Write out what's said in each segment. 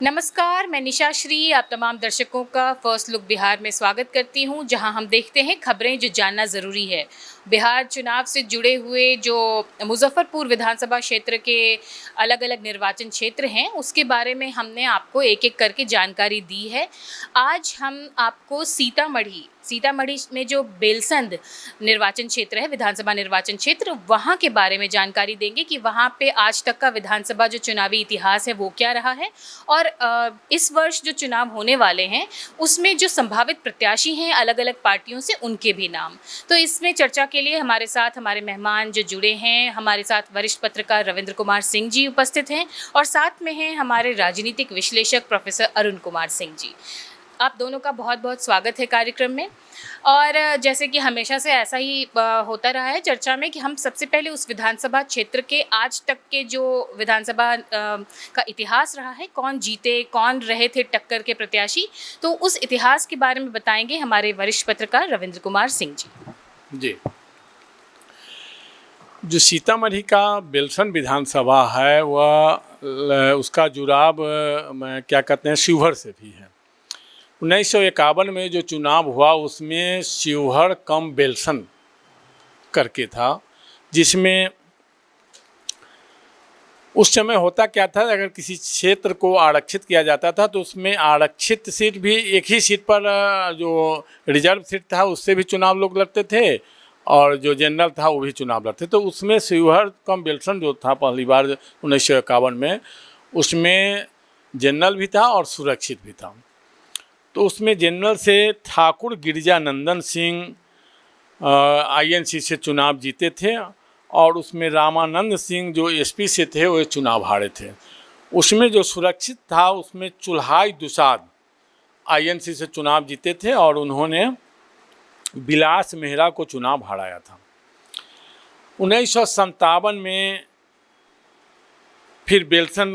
नमस्कार, मैं निशा श्री आप तमाम दर्शकों का फर्स्ट लुक बिहार में स्वागत करती हूं, जहां हम देखते हैं खबरें जो जानना ज़रूरी है। बिहार चुनाव से जुड़े हुए जो मुज़फ्फरपुर विधानसभा क्षेत्र के अलग-अलग निर्वाचन क्षेत्र हैं, उसके बारे में हमने आपको एक-एक करके जानकारी दी है। आज हम आपको सीतामढ़ी में जो बेलसंद निर्वाचन क्षेत्र है, विधानसभा निर्वाचन क्षेत्र, वहाँ के बारे में जानकारी देंगे कि वहाँ पे आज तक का विधानसभा जो चुनावी इतिहास है, वो क्या रहा है और इस वर्ष जो चुनाव होने वाले हैं उसमें जो संभावित प्रत्याशी हैं अलग-अलग पार्टियों से उनके भी नाम। तो इसमें चर्चा के लिए हमारे साथ हमारे मेहमान जो जुड़े हैं, हमारे साथ वरिष्ठ पत्रकार रविंद्र कुमार सिंह जी उपस्थित हैं और साथ में हैं हमारे राजनीतिक विश्लेषक प्रोफेसर अरुण कुमार सिंह जी। आप दोनों का बहुत-बहुत स्वागत है कार्यक्रम में। और जैसे कि हमेशा से ऐसा ही होता रहा है चर्चा में कि हम सबसे पहले उस विधानसभा क्षेत्र के आज तक के जो विधानसभा का इतिहास रहा है, कौन जीते, कौन रहे थे टक्कर के प्रत्याशी, तो उस इतिहास के बारे में बताएंगे हमारे वरिष्ठ पत्रकार रविंद्र कुमार सिंह जी। जी, जो सीतामढ़ी का बेलसन विधानसभा है वह उसका जुड़ाव क्या कहते हैं शिवहर से भी है। 1951 में जो चुनाव हुआ उसमें शिवहर कम बेलसन करके था, जिसमें उस समय होता क्या था, अगर किसी क्षेत्र को आरक्षित किया जाता था तो उसमें आरक्षित सीट भी एक ही सीट पर जो रिजर्व सीट था उससे भी चुनाव लोग लड़ते थे और जो जनरल था वो भी चुनाव लड़ते। तो उसमें शिवहर कम बेलसन जो था पहली बार 1951 में, उसमें जनरल भी था और सुरक्षित भी था। तो उसमें जनरल से ठाकुर गिरिजानंदन सिंह आईएनसी से चुनाव जीते थे और उसमें रामानंद सिंह जो एसपी से थे वो चुनाव हारे थे। उसमें जो सुरक्षित था उसमें चुल्हाई दुसाद आईएनसी से चुनाव जीते थे और उन्होंने बिलास मेहरा को चुनाव हराया था। 1957 में फिर बेलसन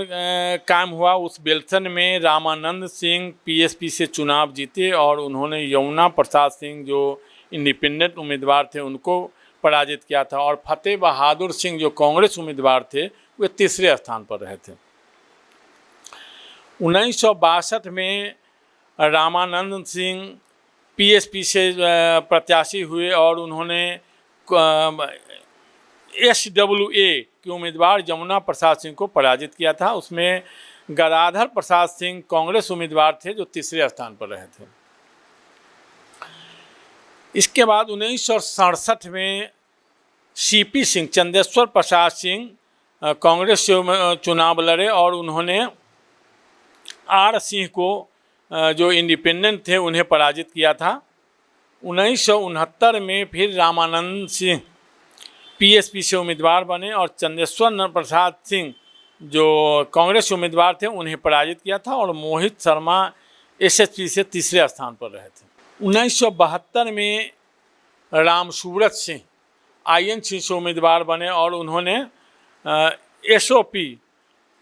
कायम हुआ। उस बेलसन में रामानंद सिंह पीएसपी से चुनाव जीते और उन्होंने यमुना प्रसाद सिंह जो इंडिपेंडेंट उम्मीदवार थे उनको पराजित किया था और फतेह बहादुर सिंह जो कांग्रेस उम्मीदवार थे वे तीसरे स्थान पर रहे थे। 1962 में रामानंद सिंह पीएसपी से प्रत्याशी हुए और उन्होंने एसडब्ल्यूए के उम्मीदवार यमुना प्रसाद सिंह को पराजित किया था। उसमें गदाधर प्रसाद सिंह कांग्रेस उम्मीदवार थे जो तीसरे स्थान पर रहे थे। इसके बाद 1967 में सीपी सिंह चंदेश्वर प्रसाद सिंह कांग्रेस से चुनाव लड़े और उन्होंने आर सिंह को जो इंडिपेंडेंट थे उन्हें पराजित किया था। 1969 में फिर रामानंद सिंह पीएसपी से उम्मीदवार बने और चंदेश्वर प्रसाद सिंह जो कांग्रेस के उम्मीदवार थे उन्हें पराजित किया था और मोहित शर्मा एसएसपी से तीसरे स्थान पर रहे थे। 1972 में राम सूरत सिंह आईएनसी से उम्मीदवार बने और उन्होंने एसओपी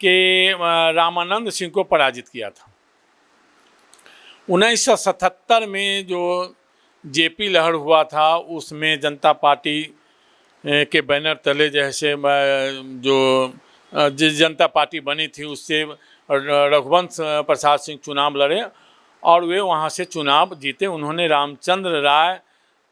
के रामानंद सिंह को पराजित किया था। 1977 में जो जेपी लहर हुआ था उसमें जनता पार्टी के बैनर तले जैसे जो जिस जनता पार्टी बनी थी उससे रघुवंश प्रसाद सिंह चुनाव लड़े और वे वहां से चुनाव जीते। उन्होंने रामचंद्र राय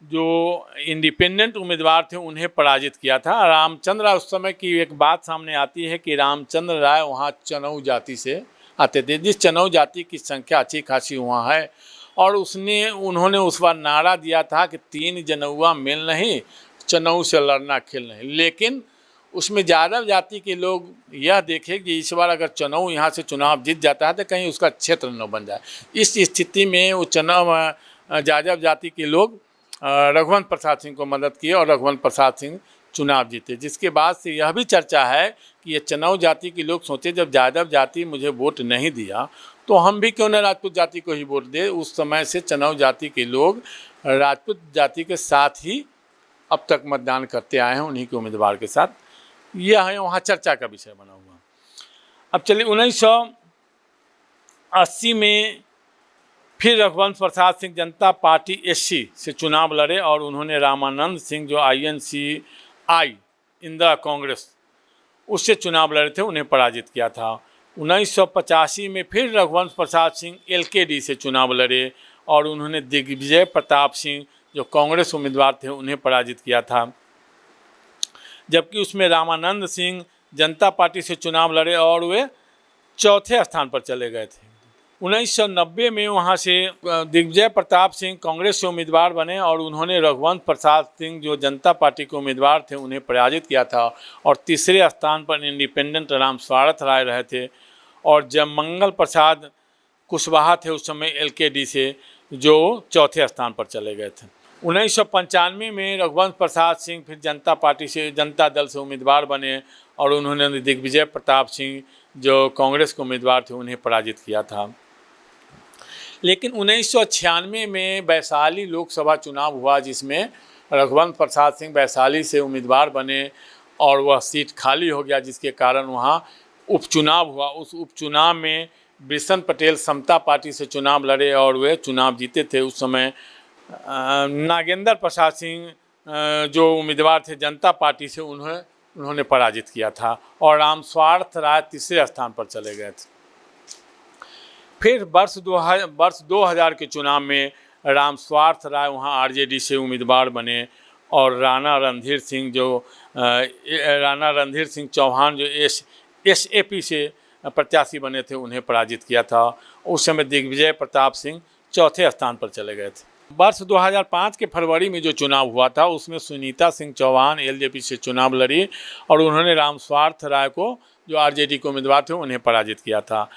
जो इंडिपेंडेंट उम्मीदवार थे उन्हें पराजित किया था। रामचंद्र राय, उस समय की एक बात सामने आती है कि रामचंद्र राय वहाँ चनऊ जाति से आते थे, जिस चनऊ जाति की संख्या अच्छी खासी वहाँ है और उन्होंने उस बार नारा दिया था कि 3 जनउआ मेल नहीं, चनऊ से लड़ना खेल नहीं। लेकिन उसमें यादव जाति के लोग यह देखे कि इस बार अगर चनऊ यहाँ से चुनाव जीत जाता है तो कहीं उसका क्षेत्र न बन जाए। इस स्थिति में वो यादव जाति के लोग रघुवंश प्रसाद सिंह को मदद किए और रघुवंश प्रसाद सिंह चुनाव जीते। जिसके बाद से यह भी चर्चा है कि ये चनऊ जाति के लोग सोचे जब यादव जाति मुझे वोट नहीं दिया तो हम भी क्यों न राजपूत जाति को ही वोट दे। उस समय से चनऊ जाति के लोग राजपूत जाति के साथ ही अब तक मतदान करते आए हैं, उन्हीं के उम्मीदवार के साथ। यह है वहाँ चर्चा का विषय बना हुआ। अब चलिए 1980 में फिर रघुवंश प्रसाद सिंह जनता पार्टी एससी से चुनाव लड़े और उन्होंने रामानंद सिंह जो आईएनसीआई इंदिरा कांग्रेस उससे चुनाव लड़े थे उन्हें पराजित किया था। 1985 में फिर रघुवंश प्रसाद सिंह एलकेडी से चुनाव लड़े और उन्होंने दिग्विजय प्रताप सिंह जो कांग्रेस उम्मीदवार थे उन्हें पराजित किया था। जबकि उसमें रामानंद सिंह जनता पार्टी से चुनाव लड़े और वे चौथे स्थान पर चले गए थे। 1990 में वहां से दिग्विजय प्रताप सिंह कांग्रेस से उम्मीदवार बने और उन्होंने रघुवंश प्रसाद सिंह जो जनता पार्टी के उम्मीदवार थे उन्हें पराजित किया था। और तीसरे स्थान पर इंडिपेंडेंट राम स्वार्थ राय रहे थे और जब मंगल प्रसाद कुशवाहा थे उस समय एलकेडी से, जो चौथे स्थान पर चले गए थे। 1995 में रघुवंश प्रसाद सिंह फिर जनता दल से उम्मीदवार बने और उन्होंने दिग्विजय प्रताप सिंह जो कांग्रेस के उम्मीदवार थे उन्हें पराजित किया था। लेकिन 1996 में वैशाली लोकसभा चुनाव हुआ जिसमें रघुवंश प्रसाद सिंह वैशाली से उम्मीदवार बने और वह सीट खाली हो गया, जिसके कारण वहाँ उपचुनाव हुआ। उस उपचुनाव में बिशन पटेल समता पार्टी से चुनाव लड़े और वे चुनाव जीते थे। उस समय नागेंद्र प्रसाद सिंह जो उम्मीदवार थे जनता पार्टी से उन्होंने पराजित किया था और राम स्वार्थ राय तीसरे स्थान पर चले गए थे। फिर वर्ष 2000 के चुनाव में राम स्वार्थ राय वहाँ आरजेडी से उम्मीदवार बने और राणा रणधीर सिंह चौहान जो एसएपी से प्रत्याशी बने थे उन्हें पराजित किया था। उस समय दिग्विजय प्रताप सिंह चौथे स्थान पर चले गए थे। वर्ष 2005 के फरवरी में जो चुनाव हुआ था उसमें सुनीता सिंह चौहान एलजेपी से चुनाव लड़ी और उन्होंने राम स्वार्थ राय को जो आरजेडी के उम्मीदवार थे उन्हें पराजित किया था।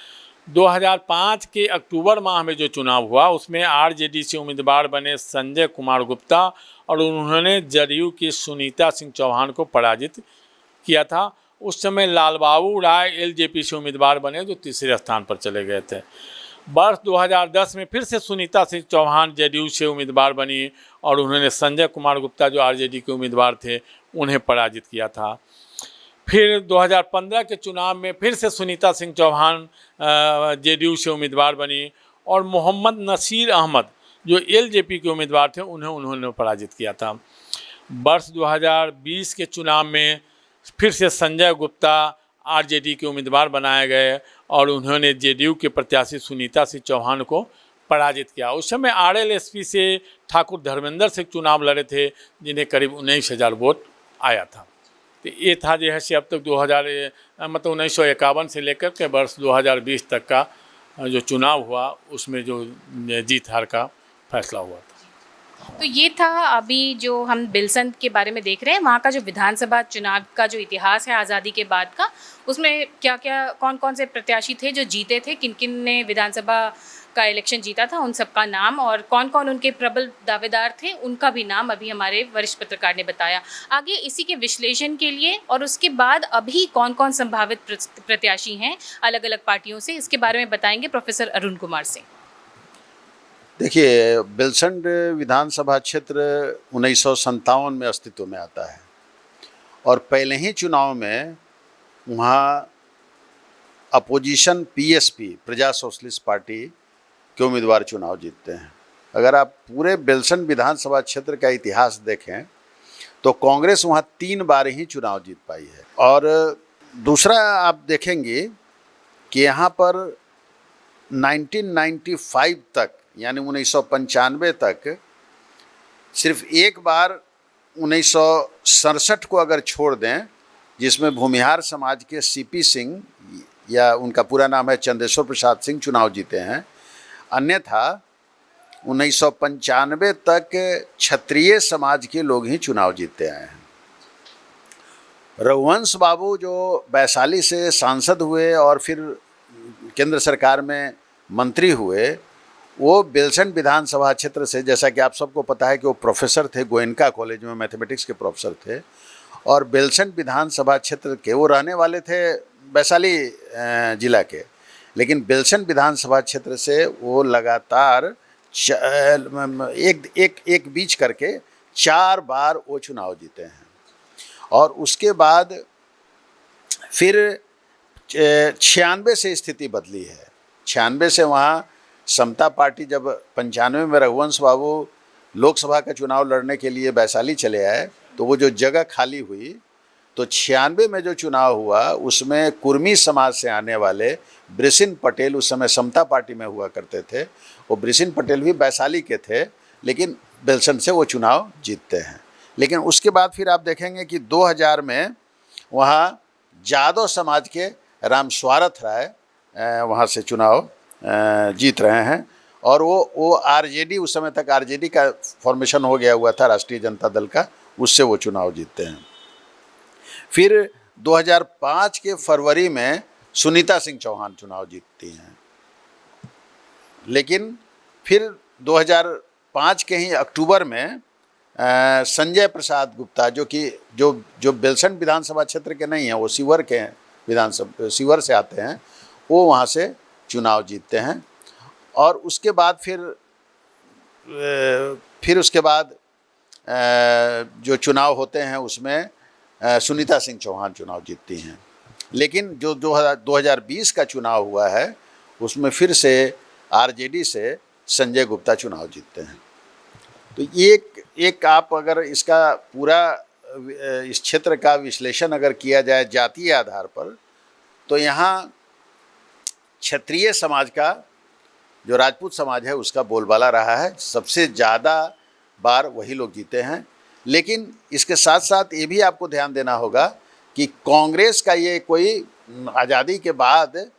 2005 के अक्टूबर माह में जो चुनाव हुआ उसमें आरजेडी से उम्मीदवार बने संजय कुमार गुप्ता और उन्होंने जदयू की सुनीता सिंह चौहान को पराजित किया था। उस समय लालबाबू राय एलजेपी से उम्मीदवार बने जो तीसरे स्थान पर चले गए थे। वर्ष 2010 में फिर से सुनीता सिंह चौहान जदयू से उम्मीदवार बनी और उन्होंने संजय कुमार गुप्ता जो आरजेडी के उम्मीदवार थे उन्हें पराजित किया था। फिर 2015 के चुनाव में फिर से सुनीता सिंह चौहान जेडीयू से उम्मीदवार बनी और मोहम्मद नसीर अहमद जो एलजेपी के उम्मीदवार थे उन्होंने पराजित किया था। वर्ष 2020 के चुनाव में फिर से संजय गुप्ता आरजेडी के उम्मीदवार बनाए गए और उन्होंने जेडीयू के प्रत्याशी सुनीता सिंह चौहान को पराजित किया। उस समय आरएलएसपी से ठाकुर धर्मेंद्र सिंह चुनाव लड़े थे जिन्हें करीब 19,000 वोट आया था। तो ये था जो है से अब तक 1951 से लेकर के वर्ष 2020 तक का जो चुनाव हुआ उसमें जो जीत हार का फैसला हुआ था। तो ये था अभी जो हम बिलसन के बारे में देख रहे हैं, वहाँ का जो विधानसभा चुनाव का जो इतिहास है आज़ादी के बाद का, उसमें क्या क्या कौन कौन से प्रत्याशी थे जो जीते थे, किन किन ने विधानसभा का इलेक्शन जीता था, उन सबका नाम और कौन कौन उनके प्रबल दावेदार थे उनका भी नाम अभी हमारे वरिष्ठ पत्रकार ने बताया। आगे इसी के विश्लेषण के लिए और उसके बाद अभी कौन कौन संभावित प्रत्याशी हैं अलग अलग पार्टियों से, इसके बारे में बताएंगे प्रोफेसर अरुण कुमार सिंह। देखिए, बेलसंड विधानसभा क्षेत्र 1957 में अस्तित्व में आता है और पहले ही चुनाव में वहाँ अपोजिशन पीएसपी प्रजा सोशलिस्ट पार्टी के उम्मीदवार चुनाव जीतते हैं। अगर आप पूरे बेलसंड विधानसभा क्षेत्र का इतिहास देखें तो कांग्रेस वहाँ 3 बार ही चुनाव जीत पाई है। और दूसरा आप देखेंगे कि यहाँ पर 1995 तक यानी 1995 तक सिर्फ एक बार 1967 को अगर छोड़ दें जिसमें भूमिहार समाज के सीपी सिंह या उनका पूरा नाम है चंदेश्वर प्रसाद सिंह चुनाव जीते हैं, अन्यथा 1995 तक क्षत्रिय समाज के लोग ही चुनाव जीतते आए हैं। रघुवंश बाबू जो वैशाली से सांसद हुए और फिर केंद्र सरकार में मंत्री हुए, वो बेलसंड विधानसभा क्षेत्र से, जैसा कि आप सबको पता है कि वो प्रोफेसर थे, गोयनका कॉलेज में मैथमेटिक्स के प्रोफेसर थे और बेलसंड विधानसभा क्षेत्र के वो रहने वाले थे वैशाली जिला के, लेकिन बेलसंड विधानसभा क्षेत्र से वो लगातार एक बीच करके 4 बार वो चुनाव जीते हैं। और उसके बाद फिर 96 से स्थिति बदली है। 96 से वहाँ समता पार्टी जब 95 में रघुवंश बाबू लोकसभा का चुनाव लड़ने के लिए वैशाली चले आए तो वो जो जगह खाली हुई तो 96 में जो चुनाव हुआ उसमें कुर्मी समाज से आने वाले ब्रिसिन पटेल, उस समय समता पार्टी में हुआ करते थे, वो ब्रिसिन पटेल भी वैशाली के थे, लेकिन बेलसन से वो चुनाव जीतते हैं। लेकिन उसके बाद फिर आप देखेंगे कि 2000 में वहाँ जादव समाज के राम स्वारथ राय वहाँ से चुनाव जीत रहे हैं, और वो आरजेडी, उस समय तक आरजेडी का फॉर्मेशन हो गया हुआ था, राष्ट्रीय जनता दल का, उससे वो चुनाव जीतते हैं। फिर 2005 के फरवरी में सुनीता सिंह चौहान चुनाव जीतती हैं, लेकिन फिर 2005 के ही अक्टूबर में संजय प्रसाद गुप्ता, जो बेलसन विधानसभा क्षेत्र के नहीं हैं, वो सीवर के विधानसभा, सीवर से आते हैं, वो वहाँ से चुनाव जीतते हैं। और उसके बाद फिर उसके बाद जो चुनाव होते हैं उसमें सुनीता सिंह चौहान चुनाव जीतती हैं। लेकिन जो 2020 का चुनाव हुआ है उसमें फिर से आरजेडी से संजय गुप्ता चुनाव जीतते हैं। तो एक आप अगर इसका पूरा इस क्षेत्र का विश्लेषण अगर किया जाए जातीय आधार पर, तो यहाँ क्षत्रिय समाज का, जो राजपूत समाज है, उसका बोलबाला रहा है, सबसे ज़्यादा बार वही लोग जीते हैं। लेकिन इसके साथ साथ ये भी आपको ध्यान देना होगा कि कांग्रेस का ये कोई आज़ादी के बाद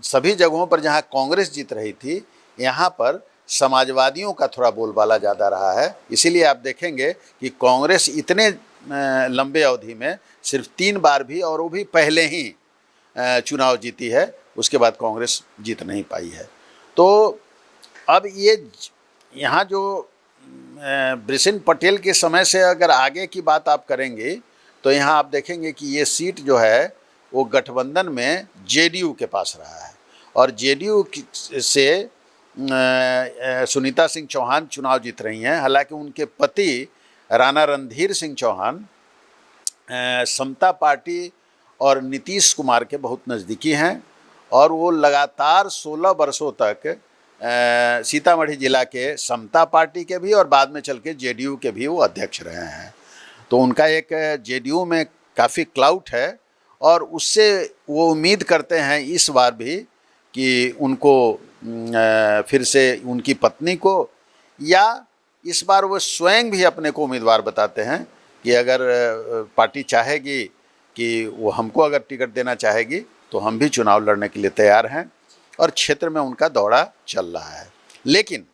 सभी जगहों पर जहाँ कांग्रेस जीत रही थी, यहाँ पर समाजवादियों का थोड़ा बोलबाला ज़्यादा रहा है। इसीलिए आप देखेंगे कि कांग्रेस इतने लंबे अवधि में सिर्फ 3 बार भी, और वो भी पहले ही चुनाव जीती है, उसके बाद कांग्रेस जीत नहीं पाई है। तो अब ये यहाँ जो ब्रिसिन पटेल के समय से अगर आगे की बात आप करेंगे, तो यहाँ आप देखेंगे कि ये सीट जो है वो गठबंधन में जेडीयू के पास रहा है, और जेडीयू से सुनीता सिंह चौहान चुनाव जीत रही हैं। हालांकि उनके पति राणा रणधीर सिंह चौहान समता पार्टी और नीतीश कुमार के बहुत नज़दीकी हैं, और वो लगातार 16 वर्षों तक सीतामढ़ी जिला के समता पार्टी के भी और बाद में चल के जेडीयू के भी वो अध्यक्ष रहे हैं। तो उनका एक जेडीयू में काफ़ी क्लाउट है, और उससे वो उम्मीद करते हैं इस बार भी कि उनको फिर से उनकी पत्नी को, या इस बार वो स्वयं भी अपने को उम्मीदवार बताते हैं कि अगर पार्टी चाहेगी कि वो हमको अगर टिकट देना चाहेगी तो हम भी चुनाव लड़ने के लिए तैयार हैं, और क्षेत्र में उनका दौरा चल रहा है। लेकिन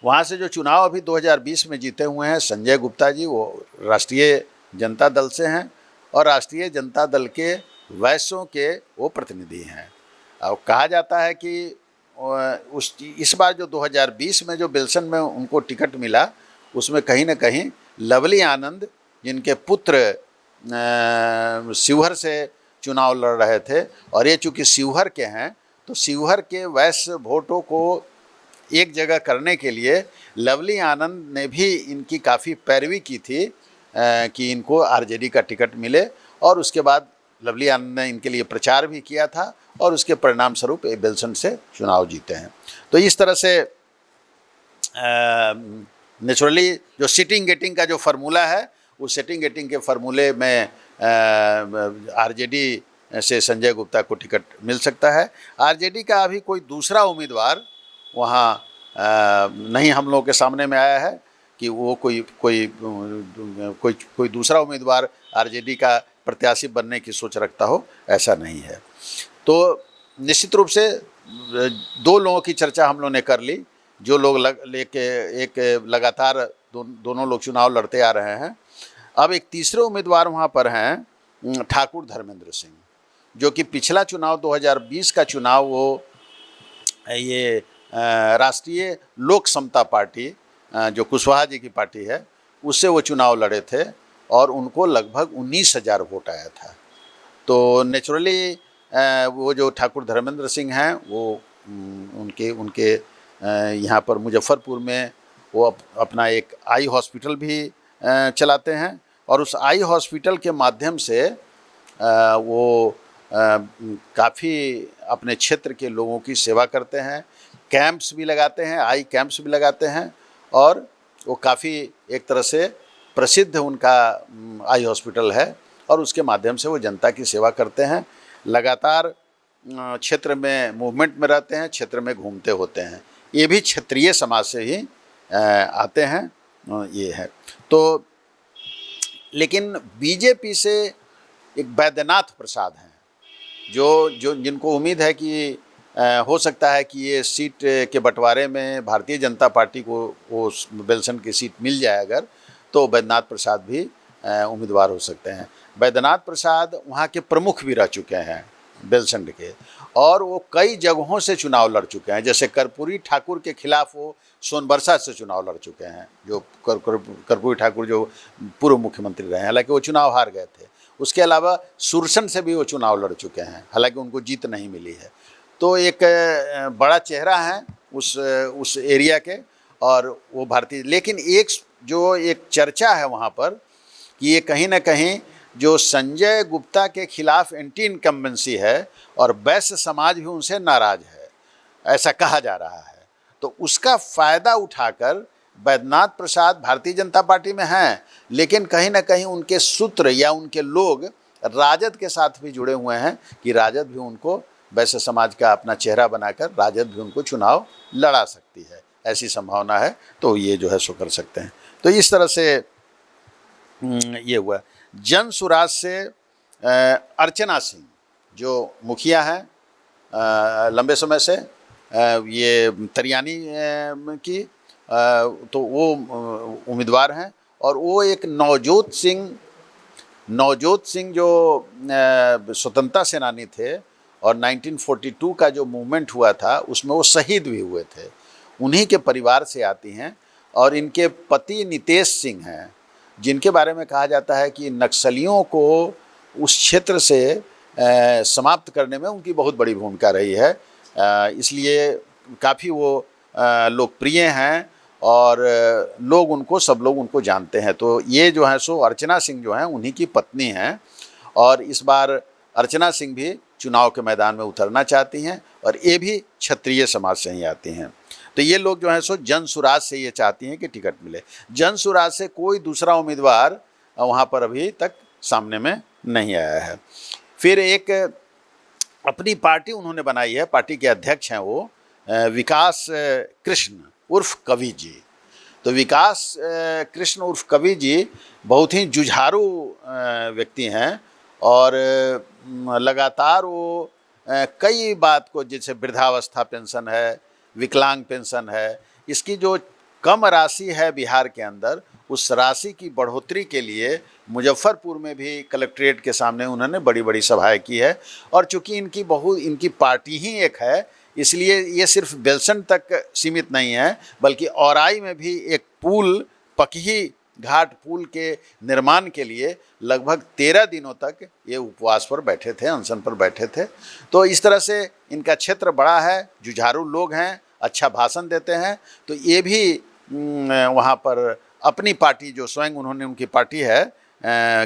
वहाँ से जो चुनाव अभी 2020 में जीते हुए हैं संजय गुप्ता जी, वो राष्ट्रीय जनता दल से हैं, और राष्ट्रीय जनता दल के वैश्यों के वो प्रतिनिधि हैं। अब कहा जाता है कि इस बार जो 2020 में जो बेलसन में उनको टिकट मिला, उसमें कहीं ना कहीं लवली आनंद, जिनके पुत्र शिवहर से चुनाव लड़ रहे थे, और ये चूँकि शिवहर के हैं, तो शिवहर के वैश्य वोटों को एक जगह करने के लिए लवली आनंद ने भी इनकी काफ़ी पैरवी की थी कि इनको आरजेडी का टिकट मिले, और उसके बाद लवली आनंद ने इनके लिए प्रचार भी किया था, और उसके परिणाम स्वरूप ये बेलसन से चुनाव जीते हैं। तो इस तरह से नेचुरली जो सिटिंग गेटिंग का जो फार्मूला है, उस सिटिंग गेटिंग के फार्मूले में आरजेडी से संजय गुप्ता को टिकट मिल सकता है। आरजेडी का अभी कोई दूसरा उम्मीदवार वहाँ नहीं हम लोगों के सामने में आया है कि वो कोई दूसरा उम्मीदवार आरजेडी का प्रत्याशी बनने की सोच रखता हो, ऐसा नहीं है। तो निश्चित रूप से 2 लोगों की चर्चा हम लोगों ने कर ली, जो लोग एक लगातार दोनों लोग चुनाव लड़ते आ रहे हैं। अब एक तीसरे उम्मीदवार वहाँ पर हैं ठाकुर धर्मेंद्र सिंह, जो कि पिछला चुनाव 2020 का चुनाव वो ये राष्ट्रीय लोक समता पार्टी, जो कुशवाहा जी की पार्टी है, उससे वो चुनाव लड़े थे, और उनको लगभग 19,000 वोट आया था। तो नेचुरली वो जो ठाकुर धर्मेंद्र सिंह हैं, वो उनके यहाँ पर मुजफ्फरपुर में वो अपना एक आई हॉस्पिटल भी चलाते हैं, और उस आई हॉस्पिटल के माध्यम से वो काफ़ी अपने क्षेत्र के लोगों की सेवा करते हैं, कैंप्स भी लगाते हैं, आई कैंप्स भी लगाते हैं, और वो काफ़ी एक तरह से प्रसिद्ध उनका आई हॉस्पिटल है और उसके माध्यम से वो जनता की सेवा करते हैं। लगातार क्षेत्र में मूवमेंट में रहते हैं, क्षेत्र में घूमते होते हैं। ये भी क्षत्रिय समाज से ही आते हैं, ये है। तो लेकिन बीजेपी से एक वैद्यनाथ प्रसाद हैं जो जिनको उम्मीद है कि हो सकता है कि ये सीट के बंटवारे में भारतीय जनता पार्टी को वो बेलसंड की सीट मिल जाए अगर, तो वैद्यनाथ प्रसाद भी उम्मीदवार हो सकते हैं। वैद्यनाथ प्रसाद वहाँ के प्रमुख भी रह चुके हैं बेलसंड के, और वो कई जगहों से चुनाव लड़ चुके हैं। जैसे कर्पूरी ठाकुर के खिलाफ वो सोनबरसा से चुनाव लड़ चुके हैं, जो कर्पूरी ठाकुर जो पूर्व मुख्यमंत्री रहे हैं, हालांकि वो चुनाव हार गए थे। उसके अलावा सुरसन से भी वो चुनाव लड़ चुके हैं, हालांकि उनको जीत नहीं मिली है। तो एक बड़ा चेहरा है उस एरिया के, और वो भारतीय। लेकिन एक चर्चा है वहाँ पर कि ये कहीं ना कहीं जो संजय गुप्ता के खिलाफ एंटी इनकम्बेंसी है और वैश्य समाज भी उनसे नाराज है, ऐसा कहा जा रहा है। तो उसका फ़ायदा उठाकर वैद्यनाथ प्रसाद भारतीय जनता पार्टी में हैं, लेकिन कहीं ना कहीं उनके सूत्र या उनके लोग राजद के साथ भी जुड़े हुए हैं कि राजद भी उनको, वैश्य समाज का अपना चेहरा बनाकर राजद भी उनको चुनाव लड़ा सकती है, ऐसी संभावना है। तो ये जो है सो कर सकते हैं। तो इस तरह से ये हुआ। जन सुराज से अर्चना सिंह जो मुखिया हैं लंबे समय से, ये तरियानी की, तो वो उम्मीदवार हैं। और वो एक नवजोत सिंह जो स्वतंत्रता सेनानी थे और 1942 का जो मूवमेंट हुआ था उसमें वो शहीद भी हुए थे, उन्हीं के परिवार से आती हैं। और इनके पति नितेश सिंह हैं, जिनके बारे में कहा जाता है कि नक्सलियों को उस क्षेत्र से समाप्त करने में उनकी बहुत बड़ी भूमिका रही है, इसलिए काफ़ी वो लोकप्रिय हैं और सब लोग उनको जानते हैं। तो ये जो है सो अर्चना सिंह जो हैं उन्हीं की पत्नी हैं, और इस बार अर्चना सिंह भी चुनाव के मैदान में उतरना चाहती हैं, और ये भी क्षत्रिय समाज से ही आती हैं। तो ये लोग जो है सो जन सुराज से ये चाहती हैं कि टिकट मिले। जन सुराज से कोई दूसरा उम्मीदवार वहाँ पर अभी तक सामने में नहीं आया है। फिर एक अपनी पार्टी उन्होंने बनाई है, पार्टी के अध्यक्ष हैं वो विकास कृष्ण उर्फ कवि जी। तो विकास कृष्ण उर्फ कवि जी बहुत ही जुझारू व्यक्ति हैं, और लगातार वो कई बात को, जैसे वृद्धावस्था पेंशन है, विकलांग पेंशन है, इसकी जो कम राशि है बिहार के अंदर, उस राशि की बढ़ोतरी के लिए मुजफ्फरपुर में भी कलेक्ट्रेट के सामने उन्होंने बड़ी बड़ी सभाएं की है। और चूँकि इनकी पार्टी ही एक है, इसलिए ये सिर्फ बेलसंड तक सीमित नहीं है, बल्कि औराई में भी एक पुल, पकही घाट पुल के निर्माण के लिए लगभग 13 दिनों तक ये उपवास पर बैठे थे, अनशन पर बैठे थे। तो इस तरह से इनका क्षेत्र बड़ा है, जुझारू लोग हैं, अच्छा भाषण देते हैं। तो ये भी वहाँ पर अपनी पार्टी, जो स्वयं उनकी पार्टी है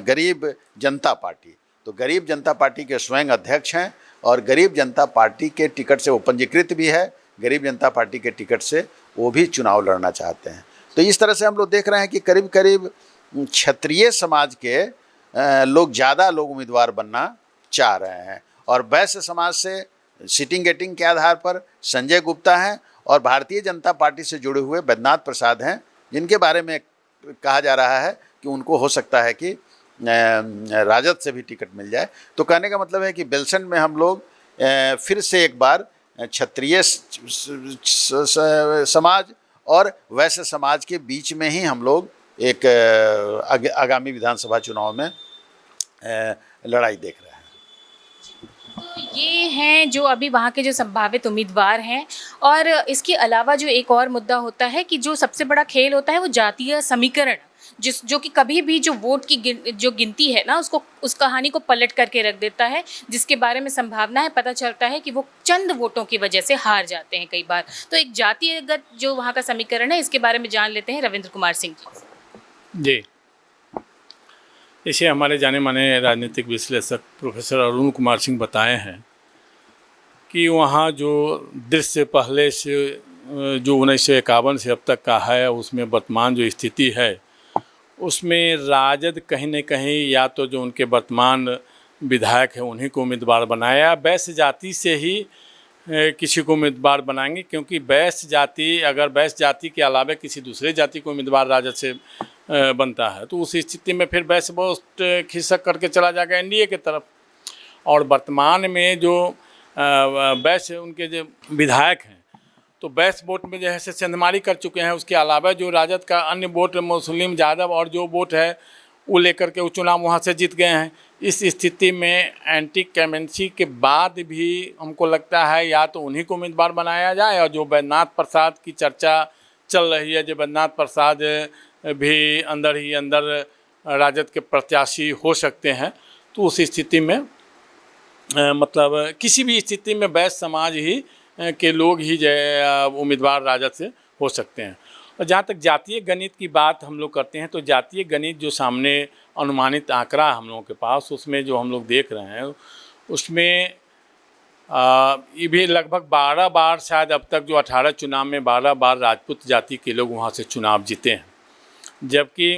गरीब जनता पार्टी, तो गरीब जनता पार्टी के स्वयं अध्यक्ष हैं, और गरीब जनता पार्टी के टिकट से वो पंजीकृत भी है, गरीब जनता पार्टी के टिकट से वो भी चुनाव लड़ना चाहते हैं। तो इस तरह से हम लोग देख रहे हैं कि करीब करीब क्षत्रिय समाज के ज़्यादा लोग उम्मीदवार बनना चाह रहे हैं, और वैश्य समाज से सिटिंग गेटिंग के आधार पर संजय गुप्ता हैं, और भारतीय जनता पार्टी से जुड़े हुए वैद्यनाथ प्रसाद हैं, जिनके बारे में कहा जा रहा है कि उनको हो सकता है कि राजद से भी टिकट मिल जाए। तो कहने का मतलब है कि बेलसंड में हम लोग फिर से एक बार क्षत्रिय समाज और वैश्य समाज के बीच में ही हम लोग एक आगामी विधानसभा चुनाव में लड़ाई देख रहे हैं। तो ये हैं जो अभी वहाँ के जो संभावित उम्मीदवार हैं। और इसके अलावा जो एक और मुद्दा होता है कि जो सबसे बड़ा खेल होता है वो जातीय समीकरण, जो कि कभी भी जो वोट की जो गिनती है ना, उस कहानी को पलट करके रख देता है, जिसके बारे में संभावना है, पता चलता है कि वो चंद वोटों की वजह से हार जाते हैं कई बार। तो एक जातीयगत जो वहाँ का समीकरण है, इसके बारे में जान लेते हैं रविंद्र कुमार सिंह जी। इसे हमारे जाने माने राजनीतिक विश्लेषक प्रोफेसर अरुण कुमार सिंह बताए हैं कि वहाँ जो दृश्य पहले से जो 1951 से अब तक का है, उसमें वर्तमान जो स्थिति है उसमें राजद कहीं न कहीं या तो जो उनके वर्तमान विधायक हैं उन्हीं को उम्मीदवार बनाया, वैश्य जाति से ही किसी को उम्मीदवार बनाएंगे, क्योंकि वैश्य जाति अगर वैश्य जाति के अलावा किसी दूसरे जाति को उम्मीदवार राजद से बनता है तो उस स्थिति में फिर वैश्य वोट खिसक करके चला जाएगा एनडीए की तरफ। और वर्तमान में जो वैश्य उनके जो विधायक हैं तो वैश्य वोट में जो है सेंधमारी कर चुके हैं। उसके अलावा जो राजद का अन्य वोट मुस्लिम यादव और जो वोट है वो लेकर के वो चुनाव वहाँ से जीत गए हैं। इस स्थिति में एंटी कैमेंसी के बाद भी हमको लगता है या तो उन्हीं को उम्मीदवार बनाया जाए, और जो बैद्यनाथ प्रसाद की चर्चा चल रही है, जो बैद्यनाथ प्रसाद भी अंदर ही अंदर राजद के प्रत्याशी हो सकते हैं, तो उस स्थिति में मतलब किसी भी स्थिति में वैश्य समाज ही के लोग ही उम्मीदवार राजद से हो सकते हैं। और जहाँ तक जातीय गणित की बात हम लोग करते हैं तो जातीय गणित जो सामने अनुमानित आंकड़ा हम लोगों के पास, उसमें जो हम लोग देख रहे हैं उसमें ये भी लगभग 12 बार, शायद अब तक जो 18 चुनाव में 12 बार राजपूत जाति के लोग वहाँ से चुनाव जीते हैं, जबकि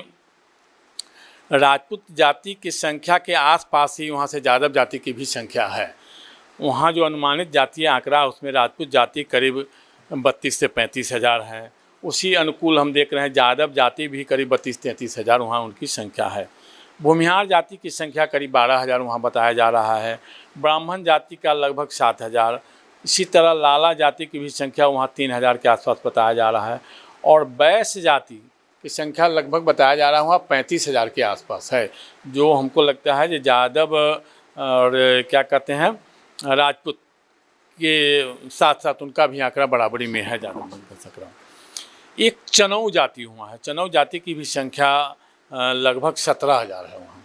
राजपूत जाति की संख्या के आसपास ही वहाँ से यादव जाति की भी संख्या है। वहाँ जो अनुमानित जातीय आंकड़ा उसमें राजपूत जाति करीब 32 से 35 हज़ार है। उसी अनुकूल हम देख रहे हैं यादव जाति भी करीब 32-33 हज़ार वहाँ उनकी संख्या है। भूमिहार जाति की संख्या करीब 12 हज़ार वहाँ बताया जा रहा है। ब्राह्मण जाति का लगभग 7 हज़ार। इसी तरह लाला जाति की भी संख्या वहाँ 3 हज़ार के आसपास बताया जा रहा है। और वैश्य जाति की संख्या लगभग बताया जा रहा है वहाँ 35 हज़ार के आसपास है, जो हमको लगता है जो यादव और क्या कहते हैं राजपूत के साथ साथ उनका भी आंकड़ा बराबरी में है। ज़्यादा कर सक रहा हूँ। एक चनऊ जाति हुआ है, चनऊ जाति की भी संख्या लगभग 17 हज़ार है वहाँ।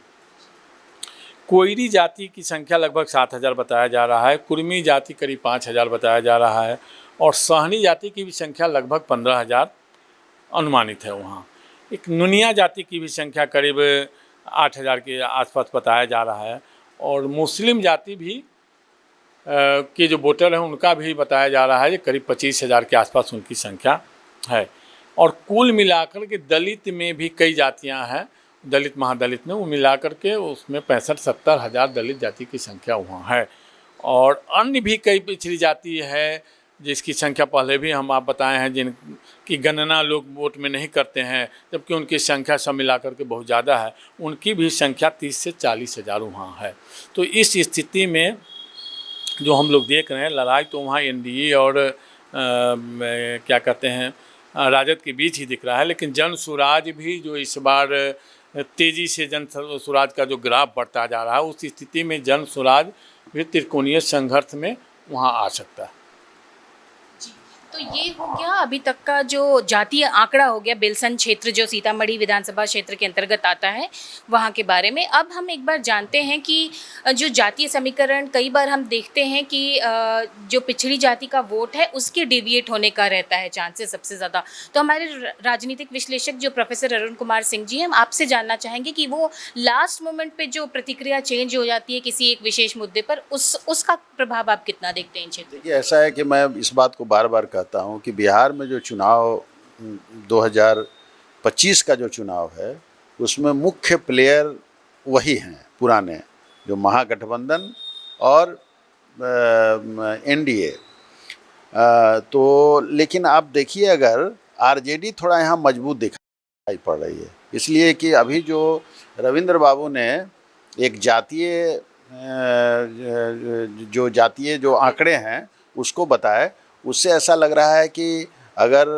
कोयरी जाति की संख्या लगभग 7 हज़ार बताया जा रहा है। कुर्मी जाति करीब 5 हज़ार बताया जा रहा है। और सहनी जाति की भी संख्या लगभग 15 हज़ार अनुमानित है वहाँ। एक नुनिया जाति की भी संख्या करीब 8 हज़ार के आसपास बताया जा रहा है। और मुस्लिम जाति भी के जो वोटर हैं उनका भी बताया जा रहा है कि करीब 25 हज़ार के आसपास उनकी संख्या है। और कुल मिलाकर के दलित में भी कई जातियां हैं, दलित महादलित में, वो मिलाकर के उसमें 65-70 हज़ार दलित जाति की संख्या वहाँ है। और अन्य भी कई पिछड़ी जाति है जिसकी संख्या पहले भी हम आप बताए हैं, जिनकी गणना लोग वोट में नहीं करते हैं, जबकि उनकी संख्या सब मिलाकर के बहुत ज़्यादा है। उनकी भी संख्या 30 से 40 हज़ार वहाँ है। तो इस स्थिति में जो हम लोग देख रहे हैं लड़ाई तो वहाँ एनडीए और क्या कहते हैं राजद के बीच ही दिख रहा है। लेकिन जन स्वराज भी जो इस बार तेज़ी से जन स्वराज का जो ग्राफ बढ़ता जा रहा है, उस स्थिति में जन स्वराज भी त्रिकोणीय संघर्ष में वहाँ आ सकता है। तो ये हो गया अभी तक का जो जातीय आंकड़ा हो गया बेलसन क्षेत्र जो सीतामढ़ी विधानसभा क्षेत्र के अंतर्गत आता है वहाँ के बारे में। अब हम एक बार जानते हैं कि जो जातीय समीकरण कई बार हम देखते हैं कि जो पिछड़ी जाति का वोट है उसके डेविएट होने का रहता है चांसेस सबसे ज़्यादा। तो हमारे राजनीतिक विश्लेषक जो प्रोफेसर अरुण कुमार सिंह जी हैं, हम आपसे जानना चाहेंगे कि वो लास्ट मोमेंट पे जो प्रतिक्रिया चेंज हो जाती है किसी एक विशेष मुद्दे पर, उसका प्रभाव आप कितना देखते हैं क्षेत्र? देखिए, ऐसा है कि मैं इस बात को बार बार कहता हूं कि बिहार में जो चुनाव 2025 का जो चुनाव है उसमें मुख्य प्लेयर वही हैं पुराने, जो महागठबंधन और एनडीए। तो लेकिन आप देखिए, अगर आरजेडी थोड़ा यहाँ मजबूत दिखाई पड़ रही है, इसलिए कि अभी जो रविंद्र बाबू ने एक जातीय जो आंकड़े हैं उसको बताए, उससे ऐसा लग रहा है कि अगर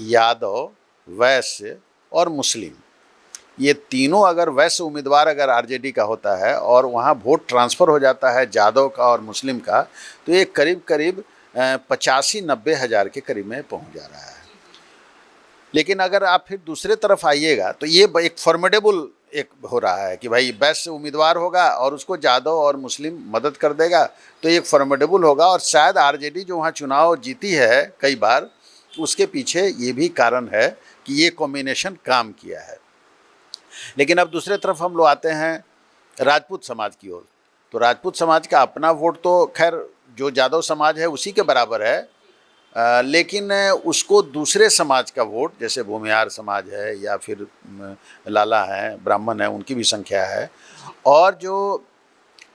यादव, वैश्य और मुस्लिम, ये तीनों अगर वैश्य उम्मीदवार अगर आरजेडी का होता है और वहाँ वोट ट्रांसफ़र हो जाता है यादव का और मुस्लिम का, तो ये करीब करीब 85-90 हज़ार के करीब में पहुँच जा रहा है। लेकिन अगर आप फिर दूसरे तरफ आइएगा तो ये एक फॉर्मिडेबल एक हो रहा है कि भाई वैश्य उम्मीदवार होगा और उसको यादव और मुस्लिम मदद कर देगा, तो एक फॉर्मिडेबल होगा। और शायद आरजेडी जो वहाँ चुनाव जीती है कई बार, उसके पीछे ये भी कारण है कि ये कॉम्बिनेशन काम किया है। लेकिन अब दूसरे तरफ हम लोग आते हैं राजपूत समाज की ओर, तो राजपूत समाज का अपना वोट तो खैर जो यादव समाज है उसी के बराबर है, लेकिन उसको दूसरे समाज का वोट, जैसे भूमिहार समाज है या फिर लाला है, ब्राह्मण है, उनकी भी संख्या है, और जो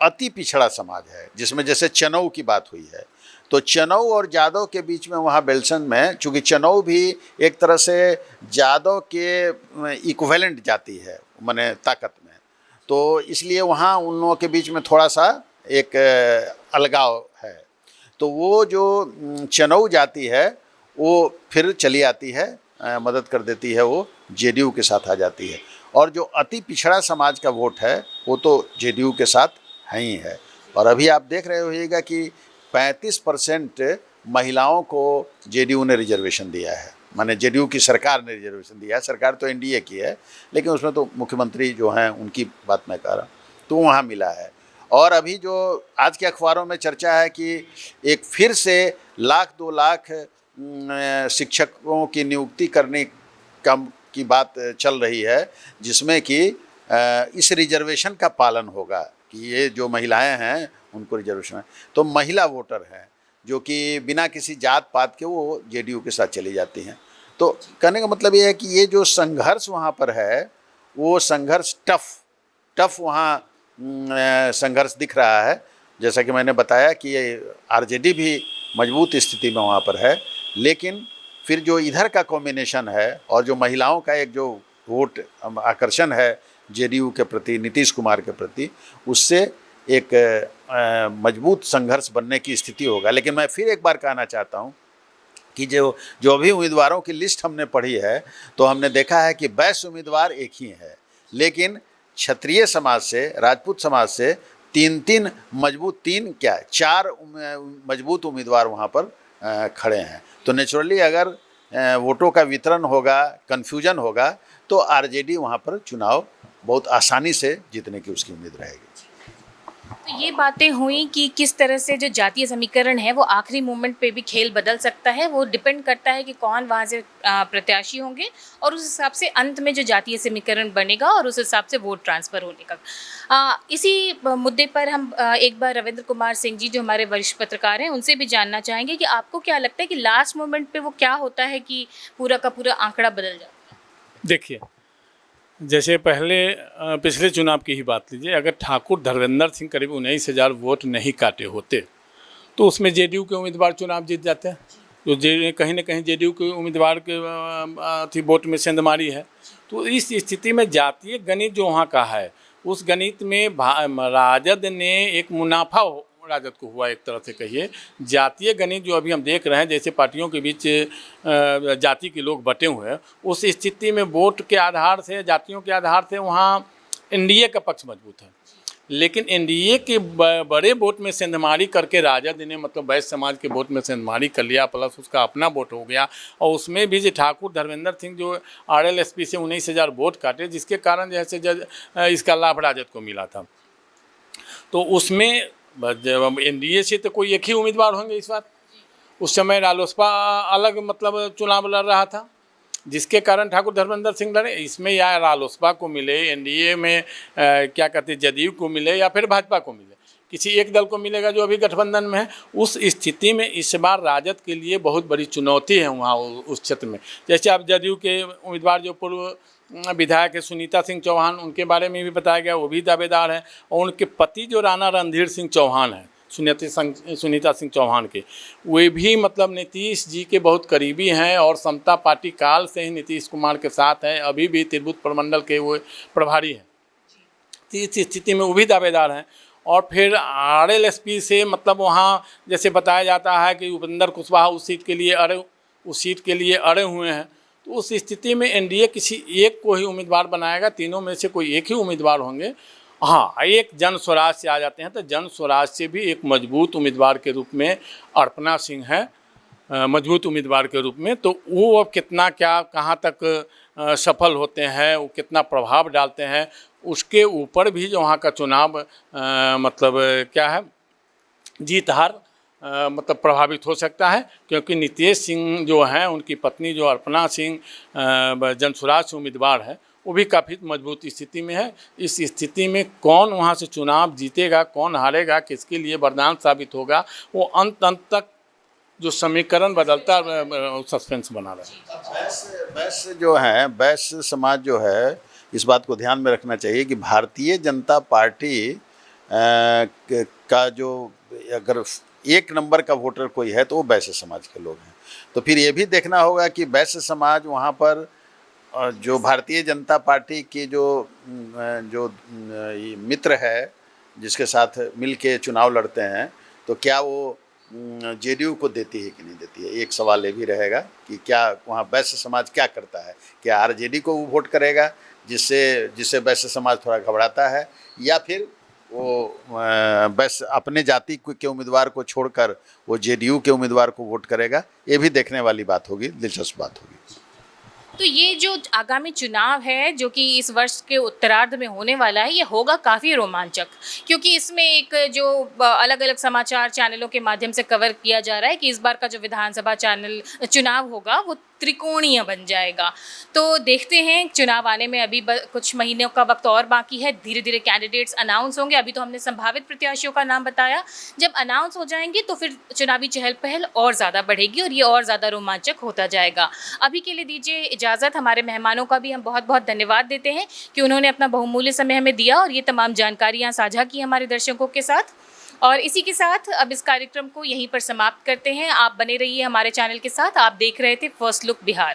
अति पिछड़ा समाज है जिसमें जैसे चनऊ की बात हुई है, तो चनऊ और जादव के बीच में वहाँ बेलसन में, चूँकि चनऊ भी एक तरह से जादव के इक्विवेलेंट जाति है माने ताकत में, तो इसलिए वहाँ उन लोगों के बीच में थोड़ा सा एक अलगाव है। तो वो जो चनऊ जाति है वो फिर चली आती है, मदद कर देती है, वो जेडीयू के साथ आ जाती है, और जो अति पिछड़ा समाज का वोट है वो तो जेडीयू के साथ है ही है। और अभी आप देख रहे होइएगा कि 35% महिलाओं को जेडीयू ने रिजर्वेशन दिया है, माने जेडीयू की सरकार ने रिजर्वेशन दिया है। सरकार तो एनडीए की है, लेकिन उसमें तो मुख्यमंत्री जो हैं उनकी बात मैं कह रहा हूँ, तो वहाँ मिला है। और अभी जो आज के अखबारों में चर्चा है कि एक फिर से 1-2 लाख शिक्षकों की नियुक्ति करने की बात चल रही है, जिसमें कि इस रिजर्वेशन का पालन होगा कि ये जो महिलाएं हैं उनको रिजर्वेशन है। तो महिला वोटर हैं जो कि बिना किसी जात पात के वो जेडीयू के साथ चली जाती हैं। तो कहने का मतलब ये है कि ये जो संघर्ष वहाँ पर है वो संघर्ष टफ वहाँ संघर्ष दिख रहा है। जैसा कि मैंने बताया कि ये आरजेडी भी मजबूत स्थिति में वहाँ पर है, लेकिन फिर जो इधर का कॉम्बिनेशन है और जो महिलाओं का एक जो वोट आकर्षण है जेडीयू के प्रति, नीतीश कुमार के प्रति, उससे एक मजबूत संघर्ष बनने की स्थिति होगा। लेकिन मैं फिर एक बार कहना चाहता हूँ कि जो भी उम्मीदवारों की लिस्ट हमने पढ़ी है तो हमने देखा है कि वैश्य उम्मीदवार एक ही है, लेकिन क्षत्रिय समाज से, राजपूत समाज से चार मजबूत उम्मीदवार वहाँ पर खड़े हैं। तो नेचुरली अगर वोटों का वितरण होगा, कन्फ्यूजन होगा, तो आरजेडी वहाँ पर चुनाव बहुत आसानी से जीतने की उसकी उम्मीद रहेगी। तो ये बातें हुई कि किस तरह से जो जातीय समीकरण है वो आखिरी मोमेंट पे भी खेल बदल सकता है। वो डिपेंड करता है कि कौन वहाँ से प्रत्याशी होंगे और उस हिसाब से अंत में जो जातीय समीकरण बनेगा और उस हिसाब से वोट ट्रांसफ़र होने का। इसी मुद्दे पर हम एक बार रविंद्र कुमार सिंह जी जो हमारे वरिष्ठ पत्रकार हैं उनसे भी जानना चाहेंगे कि आपको क्या लगता है कि लास्ट मोमेंट पे वो क्या होता है कि पूरा का पूरा आंकड़ा बदल जाता है? देखिए, जैसे पहले पिछले चुनाव की ही बात लीजिए, अगर ठाकुर धर्मेंद्र सिंह करीब 19,000 वोट नहीं काटे होते तो उसमें जेडीयू के उम्मीदवार चुनाव जीत जाते हैं। तो कहीं ना कहीं जेडीयू के उम्मीदवार के वोट में सेंधमारी है। तो इस स्थिति में जातीय गणित जो वहाँ का है, उस गणित में राजद ने एक मुनाफा राजद को हुआ, एक तरह से कहिए। जातीय गणित जो अभी हम देख रहे हैं, जैसे पार्टियों के बीच जाति के लोग बटे हुए हैं, उस स्थिति में वोट के आधार से, जातियों के आधार से वहाँ एनडीए का पक्ष मजबूत है। लेकिन एनडीए के बड़े वोट में सेंधमारी करके राजद ने, मतलब वैश्य समाज के वोट में सेंधमारी कर लिया, प्लस उसका अपना वोट हो गया। और उसमें भी जो ठाकुर धर्मेंद्र सिंह जो आरएलएसपी से 19,000 वोट काटे, जिसके कारण जैसे इसका लाभ राजद को मिला था। तो उसमें एनडीए से तो कोई एक ही उम्मीदवार होंगे इस बार। उस समय रालोसपा अलग मतलब चुनाव लड़ रहा था, जिसके कारण ठाकुर धर्मेंद्र सिंह लड़े। इसमें या रालोसपा को मिले, एनडीए में क्या कहते हैं जदयू को मिले या फिर भाजपा को मिले, किसी एक दल को मिलेगा जो अभी गठबंधन में है। उस स्थिति में इस बार राजद के लिए बहुत बड़ी चुनौती है वहाँ उस क्षेत्र में। जैसे आप जदयू के उम्मीदवार जो पूर्व विधायक है सुनीता सिंह चौहान, उनके बारे में भी बताया गया, वो भी दावेदार हैं। और उनके पति जो राणा रणधीर सिंह चौहान हैं, सुनीता सिंह चौहान के, वे भी मतलब नीतीश जी के बहुत करीबी हैं और समता पार्टी काल से ही नीतीश कुमार के साथ हैं। अभी भी तिरहुत प्रमंडल के वो प्रभारी हैं। तो इस स्थिति में वो भी दावेदार हैं। और फिर आरएलएसपी से मतलब वहाँ जैसे बताया जाता है कि उपेंद्र कुशवाहा उस सीट के लिए अड़े हुए हैं। तो उस स्थिति में एनडीए किसी एक को ही उम्मीदवार बनाएगा, तीनों में से कोई एक ही उम्मीदवार होंगे। हाँ, एक जन स्वराज से आ जाते हैं तो जन स्वराज से भी एक मजबूत उम्मीदवार के रूप में अर्पणा सिंह है, मजबूत उम्मीदवार के रूप में। तो वो अब कितना क्या कहाँ तक सफल होते हैं, वो कितना प्रभाव डालते हैं, उसके ऊपर भी जो वहाँ का चुनाव मतलब क्या है, जीत हार मतलब प्रभावित हो सकता है। क्योंकि नीतीश सिंह जो हैं, उनकी पत्नी जो अर्पणा सिंह जनसुराज से उम्मीदवार है, वो भी काफ़ी मजबूत स्थिति में है। इस स्थिति में कौन वहाँ से चुनाव जीतेगा, कौन हारेगा, किसके लिए वरदान साबित होगा, वो अंत तक जो समीकरण बदलता सस्पेंस बना रहा है। बैश्य जो है, बैश्य समाज जो है, इस बात को ध्यान में रखना चाहिए कि भारतीय जनता पार्टी का जो अगर एक नंबर का वोटर कोई है तो वो बैश्य समाज के लोग हैं। तो फिर ये भी देखना होगा कि बैश्य समाज वहाँ पर जो भारतीय जनता पार्टी की जो मित्र है, जिसके साथ मिल के चुनाव लड़ते हैं, तो क्या वो जेडीयू को देती है कि नहीं देती है। एक सवाल ये भी रहेगा कि क्या वहाँ बैश्य समाज क्या करता है, क्या आरजेडी को वो वोट करेगा जिससे बैश्य समाज थोड़ा घबराता है, या फिर वो बैश्य अपने जाति के उम्मीदवार को छोड़कर वो जेडीयू के उम्मीदवार को वोट करेगा। ये भी देखने वाली बात होगी, दिलचस्प बात होगी। तो ये जो आगामी चुनाव है जो कि इस वर्ष के उत्तरार्ध में होने वाला है, ये होगा काफ़ी रोमांचक, क्योंकि इसमें एक जो अलग अलग समाचार चैनलों के माध्यम से कवर किया जा रहा है कि इस बार का जो विधानसभा चुनाव होगा वो त्रिकोणीय बन जाएगा। तो देखते हैं, चुनाव आने में अभी कुछ महीनों का वक्त और बाकी है। धीरे धीरे कैंडिडेट्स अनाउंस होंगे। अभी तो हमने संभावित प्रत्याशियों का नाम बताया, जब अनाउंस हो जाएंगे तो फिर चुनावी चहल पहल और ज़्यादा बढ़ेगी और ये और ज़्यादा रोमांचक होता जाएगा। अभी के लिए दीजिए इजाज़त। हमारे मेहमानों का भी हम बहुत बहुत धन्यवाद देते हैं कि उन्होंने अपना बहुमूल्य समय हमें दिया और ये तमाम जानकारियाँ साझा की हमारे दर्शकों के साथ। और इसी के साथ अब इस कार्यक्रम को यहीं पर समाप्त करते हैं। आप बने रहिए हमारे चैनल के साथ। आप देख रहे थे फर्स्ट लुक बिहार।